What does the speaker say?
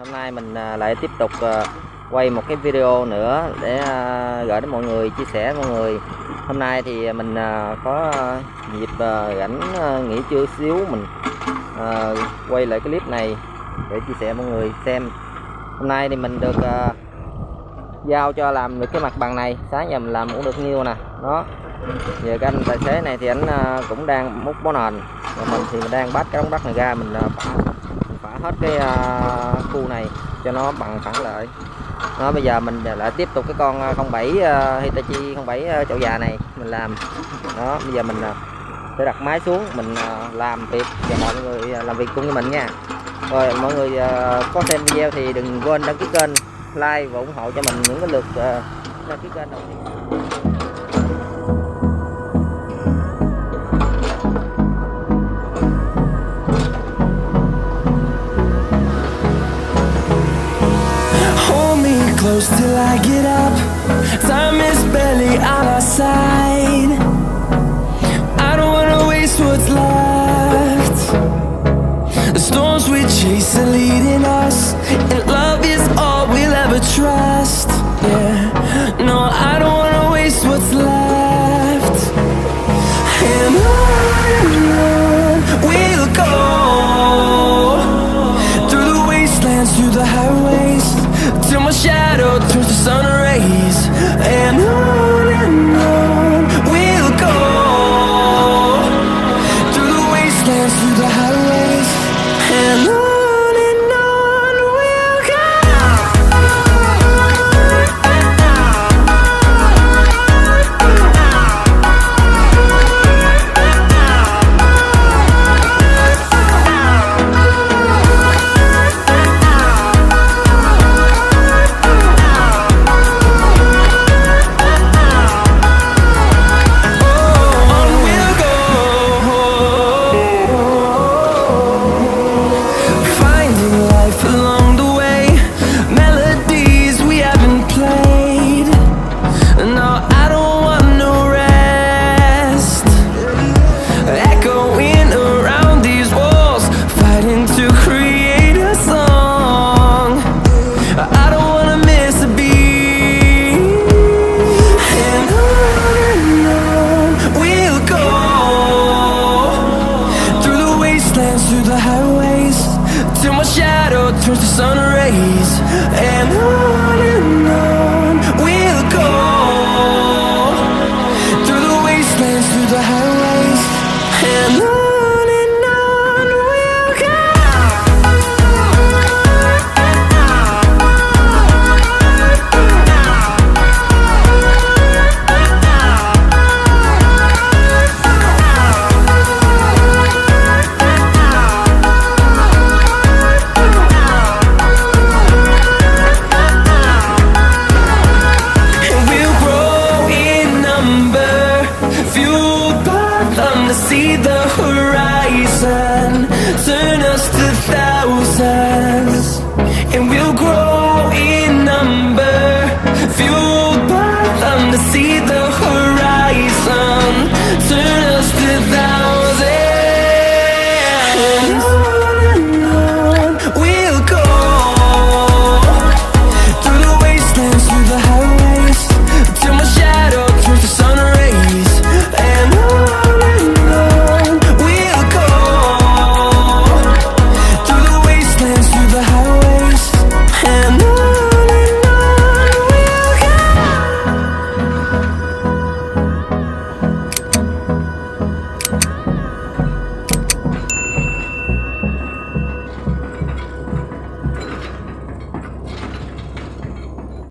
Hôm nay mình lại tiếp tục quay một cái video nữa để gửi đến mọi người, chia sẻ với mọi người. Hôm nay thì mình có dịp rảnh nghỉ trưa xíu, mình quay lại cái clip này để chia sẻ mọi người xem. Hôm nay thì mình được giao cho làm được cái mặt bằng này. Sáng giờ mình làm cũng được nhiêu nè, đó. Giờ cái anh tài xế này thì anh cũng đang múc bó nền, và mình thì mình đang bắt cái đống đất này ra, mình phá hết cái khu này cho nó bằng phẳng lại. Đó, bây giờ mình lại tiếp tục cái con 07 Hitachi 07 chậu già này mình làm. Đó, bây giờ mình sẽ đặt máy xuống, mình làm việc và mọi người làm việc cùng với mình nha. Rồi mọi người có xem video thì đừng quên đăng ký kênh, like và ủng hộ cho mình những cái lượt đăng ký kênh đầu tiên. Close till I get up. Time is barely on our side. I don't wanna waste what's left. The storms we chase are leading us, and love is all we'll ever trust. Yeah, no, I don't wanna waste what's left. And on we'll go, through the wastelands, through the highways, till my shadow turns to sun rays. And on we'll go, through the wastelands, through the highways, and on we'll go. Turns to sun rays, and on we'll go, through the wastelands, through the highways, and on we'll go. See the horizon, turn us to thousands.